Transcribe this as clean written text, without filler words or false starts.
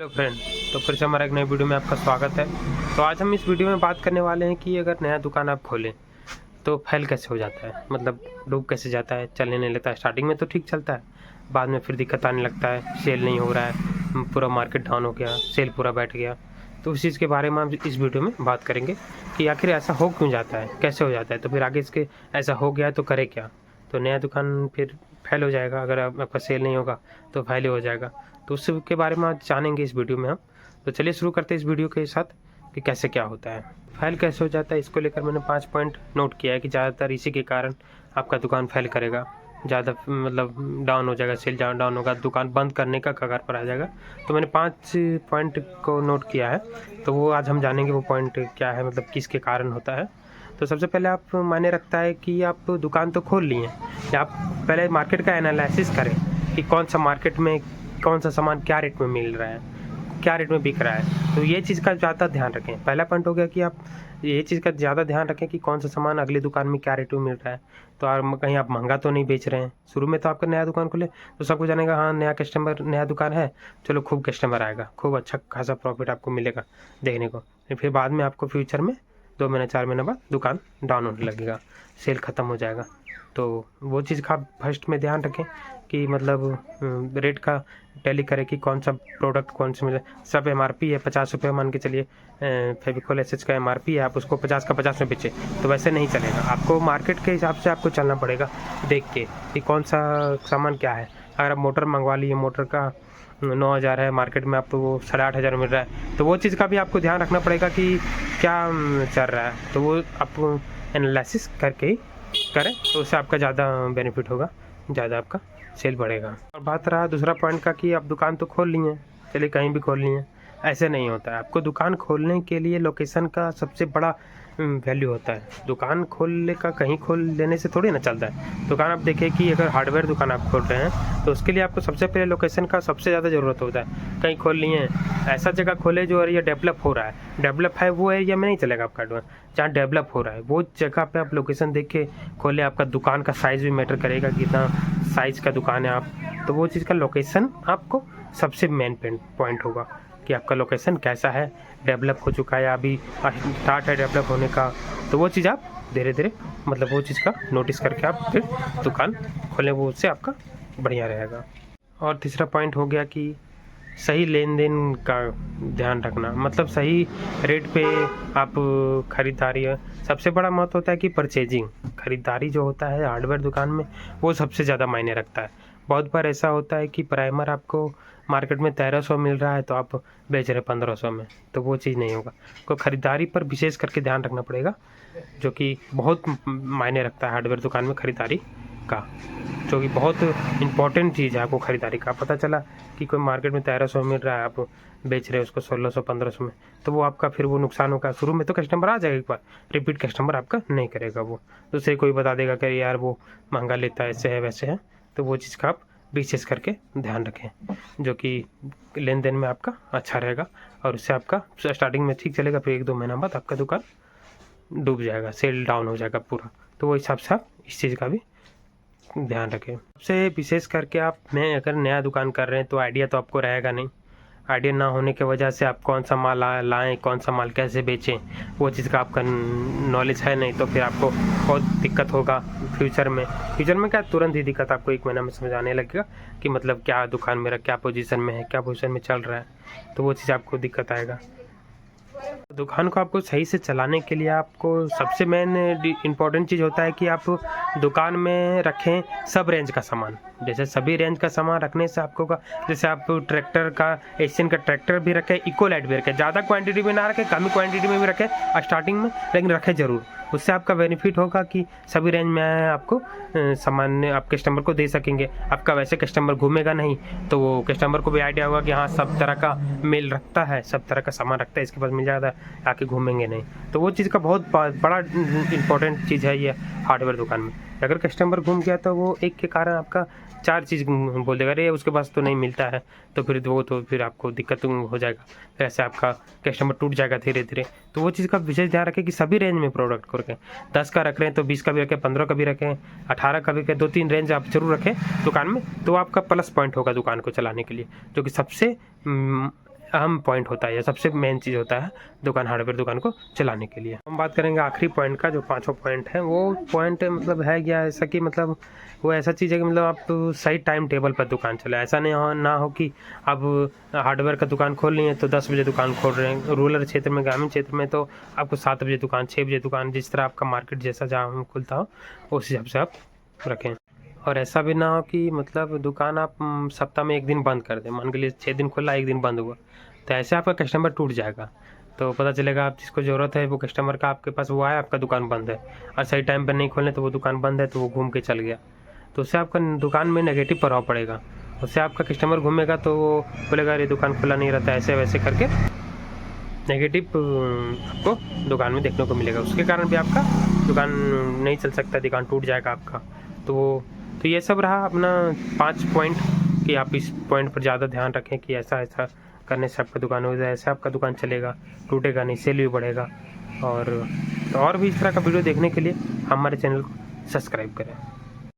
Hello friend. तो फिर से हमारा एक नई वीडियो में आपका स्वागत है। तो आज हम इस वीडियो में बात करने वाले हैं कि अगर नया दुकान आप खोलें तो फेल कैसे हो जाता है, मतलब डूब कैसे जाता है, चलने नहीं लगता है। स्टार्टिंग में तो ठीक चलता है, बाद में फिर दिक्कत आने लगता है, सेल नहीं हो रहा है, पूरा मार्केट डाउन हो गया, सेल पूरा बैठ गया। तो उस चीज़ के बारे में हम इस वीडियो में बात करेंगे कि आखिर ऐसा हो क्यों जाता है, कैसे हो जाता है, तो फिर आगे इसके ऐसा हो गया तो करे क्या। तो नया दुकान फिर फेल हो जाएगा, अगर आपका सेल नहीं होगा तो फेल ही हो जाएगा। तो उसके बारे में आज जानेंगे इस वीडियो में हम। तो चलिए शुरू करते हैं इस वीडियो के साथ कि कैसे क्या होता है, फेल कैसे हो जाता है। इसको लेकर मैंने 5 पॉइंट नोट किया है कि ज़्यादातर इसी के कारण आपका दुकान फेल करेगा, ज़्यादा मतलब डाउन हो जाएगा, सेल डाउन होगा, दुकान बंद करने का कगार पर आ जाएगा। तो मैंने 5 पॉइंट को नोट किया है, तो वो आज हम जानेंगे वो पॉइंट क्या है, मतलब किसके कारण होता है। तो सबसे पहले आप मायने रखता है कि आप दुकान तो खोल लिए हैं, आप पहले मार्केट का एनालिसिस करें कि कौन सा मार्केट में कौन सा सामान क्या रेट में मिल रहा है, क्या रेट में बिक रहा है। तो ये चीज़ का ज़्यादा ध्यान रखें। पहला पॉइंट हो गया कि आप ये चीज़ का ज़्यादा ध्यान रखें कि कौन सा सामान अगली दुकान में क्या रेट में मिल रहा है। तो आप कहीं आप महंगा तो नहीं बेच रहे हैं। शुरू में तो आपका नया दुकान खुले तो सबको जानेगा, हाँ नया कस्टमर, नया दुकान है, चलो खूब कस्टमर आएगा, खूब अच्छा खासा प्रॉफिट आपको मिलेगा देखने को। फिर बाद में आपको फ्यूचर में 2 महीने 4 महीने बाद दुकान डाउन होने लगेगा, सेल ख़त्म हो जाएगा। तो वो चीज़ का आप फर्स्ट में ध्यान रखें कि मतलब रेट का टैली करें कि कौन सा प्रोडक्ट कौन से मिले। सब एमआरपी है 50 रुपये, मान के चलिए फेविकोल एसएच का एमआरपी है, आप उसको 50 का 50 में बेचें तो वैसे नहीं चलेगा। आपको मार्केट के हिसाब से आपको चलना पड़ेगा, देख के कि कौन सा सामान क्या है। अगर आप मोटर मंगवा लिए, मोटर का 9,000 है, मार्केट में आपको वो 8,500 मिल रहा है, तो वो चीज़ का भी आपको ध्यान रखना पड़ेगा कि क्या चल रहा है। तो वो आप एनालिसिस करके ही करें तो उससे आपका ज़्यादा बेनिफिट होगा, ज़्यादा आपका सेल बढ़ेगा। और बात रहा दूसरा पॉइंट का कि आप दुकान तो खोल लिए हैं, चलिए कहीं भी खोल लिए हैं, ऐसे नहीं होता है। आपको दुकान खोलने के लिए लोकेशन का सबसे बड़ा वैल्यू होता है। दुकान खोलने का कहीं खोल लेने से थोड़ी ना चलता है। दुकान आप देखें कि अगर हार्डवेयर दुकान आप खोल रहे हैं तो उसके लिए आपको सबसे पहले लोकेशन का सबसे ज़्यादा ज़रूरत होता है। कहीं खोल लिए हैं, ऐसा जगह खोले जो एरिया डेवलप हो रहा है, डेवलप है वो एरिया में नहीं चलेगा आपका एडवांस। जहाँ डेवलप हो रहा है वो जगह पे आप लोकेशन देख के खोले। आपका दुकान का साइज़ भी मैटर करेगा, कितना साइज़ का दुकान है आप, तो वो चीज़ का लोकेशन आपको सबसे मेन पॉइंट होगा कि आपका लोकेशन कैसा है, डेवलप हो चुका है, अभी स्टार्ट है डेवलप होने का। तो वो चीज़ आप धीरे धीरे मतलब वो चीज़ का नोटिस करके आप फिर दुकान खोलें, वो उससे आपका बढ़िया रहेगा। और तीसरा पॉइंट हो गया कि सही लेन देन का ध्यान रखना, मतलब सही रेट पे आप खरीदारी है। सबसे बड़ा महत्व होता है कि परचेजिंग, खरीदारी जो होता है हार्डवेयर दुकान में वो सबसे ज़्यादा मायने रखता है। बहुत बार ऐसा होता है कि प्राइमर आपको मार्केट में 1300 मिल रहा है तो आप बेच रहे 1500 में, तो वो चीज़ नहीं होगा। को खरीदारी पर विशेष करके ध्यान रखना पड़ेगा, जो कि बहुत मायने रखता है हार्डवेयर दुकान में खरीदारी का, जो कि बहुत इंपॉर्टेंट चीज़ है। आपको खरीदारी का पता चला कि कोई मार्केट में 1300 मिल रहा है, आप बेच रहे हो उसको 1600 1500 में, तो वो आपका फिर वो नुकसान होगा। शुरू में तो कस्टमर आ जाएगा, एक बार रिपीट कस्टमर आपका नहीं करेगा। वो दूसरे कोई बता देगा कि यार वो महंगा लेता है, ऐसे है वैसे है। तो वो चीज़ का आप विशेष करके ध्यान रखें, जो कि लेन देन में आपका अच्छा रहेगा और उससे आपका स्टार्टिंग में ठीक चलेगा, फिर 1-2 महीना बाद आपका दुकान डूब जाएगा, सेल डाउन हो जाएगा पूरा। तो वो हिसाब से आप इस चीज़ का भी ध्यान रखें। सबसे विशेष करके आप अगर नया दुकान कर रहे हैं तो आइडिया तो आपको रहेगा नहीं। आइडिया ना होने की वजह से आप कौन सा माल लाएँ, कौन सा माल कैसे बेचें, वो चीज़ का आपका नॉलेज है नहीं, तो फिर आपको बहुत दिक्कत होगा फ्यूचर में। फ्यूचर में क्या, तुरंत ही दिक्कत आपको 1 महीना में समझ आने लगेगा कि मतलब क्या दुकान मेरा क्या पोजीशन में है, क्या पोजीशन में चल रहा है, तो वो चीज़ आपको दिक्कत आएगा। दुकान को आपको सही से चलाने के लिए आपको सबसे मेन इम्पॉर्टेंट चीज़ होता है कि आप दुकान में रखें सब रेंज का सामान। जैसे सभी रेंज का सामान रखने से आपको जैसे आप ट्रैक्टर का, एशियन का ट्रैक्टर भी रखें, इकोलाइट भी रखें, ज़्यादा क्वांटिटी में ना रखें, कम क्वांटिटी में भी रखें स्टार्टिंग में, लेकिन रखें ज़रूर। उससे आपका बेनिफिट होगा कि सभी रेंज में आपको सामान आप कस्टमर को दे सकेंगे। आपका वैसे कस्टमर घूमेगा नहीं, तो वो कस्टमर को भी आइडिया होगा कि हाँ सब तरह का मेल रखता है, सब तरह का सामान रखता है, इसके पास मिल जाता है, आके घूमेंगे नहीं। तो वो चीज़ का बहुत बड़ा इंपॉर्टेंट चीज़ है ये हार्डवेयर दुकान में। अगर कस्टमर घूम गया तो वो एक के कारण आपका 4 चीज़ बोल देगा, अरे उसके पास तो नहीं मिलता है, तो फिर आपको दिक्कत हो जाएगा, फिर ऐसे आपका कस्टमर टूट जाएगा धीरे धीरे। तो वो चीज़ का विशेष ध्यान रखें कि सभी रेंज में प्रोडक्ट को रखें। 10 का रख रहे हैं तो 20 का भी रखें, 15 का भी रखें, 18 का भी रखें, 2-3 रेंज आप जरूर रखें दुकान में। तो आपका प्लस पॉइंट होगा दुकान को चलाने के लिए, जो कि सबसे अहम पॉइंट होता है, या सबसे मेन चीज़ होता है दुकान, हार्डवेयर दुकान को चलाने के लिए। हम बात करेंगे आखिरी पॉइंट का, जो पांचों पॉइंट है। वो पॉइंट मतलब है क्या, ऐसा कि मतलब वो ऐसा चीज़ है कि मतलब आप सही टाइम टेबल पर दुकान चले। ऐसा नहीं ना हो कि आप हार्डवेयर का दुकान खोल रही हैं तो 10 बजे दुकान खोल रहे हैं। रूरल क्षेत्र में, ग्रामीण क्षेत्र में तो आपको 7 बजे दुकान, 6 बजे दुकान, जिस तरह आपका मार्केट जैसा जहाँ खुलता हो उस हिसाब से आप रखें। और ऐसा भी ना हो कि मतलब दुकान आप सप्ताह में 1 दिन बंद कर दें। मान के लिए 6 दिन खुला, 1 दिन बंद हुआ, तो ऐसे आपका कस्टमर टूट जाएगा। तो पता चलेगा आप जिसको ज़रूरत है वो कस्टमर का आपके पास वो आया, आपका दुकान बंद है, और सही टाइम पर नहीं खोलें तो वो दुकान बंद है तो वो घूम के चल गया। तो उससे आपका दुकान में नेगेटिव प्रभाव पड़ेगा। उससे आपका कस्टमर घूमेगा तो वो बोलेगा अरे दुकान खुला नहीं रहता, ऐसे वैसे करके नेगेटिव आपको दुकान में देखने को मिलेगा। उसके कारण भी आपका दुकान नहीं चल सकता, दुकान टूट जाएगा आपका। तो ये सब रहा अपना 5 पॉइंट, कि आप इस पॉइंट पर ज़्यादा ध्यान रखें कि ऐसा ऐसा करने से आपका दुकान हो जाए, ऐसे आपका दुकान चलेगा, टूटेगा नहीं, सेल भी बढ़ेगा। और भी इस तरह का वीडियो देखने के लिए हमारे चैनल को सब्सक्राइब करें।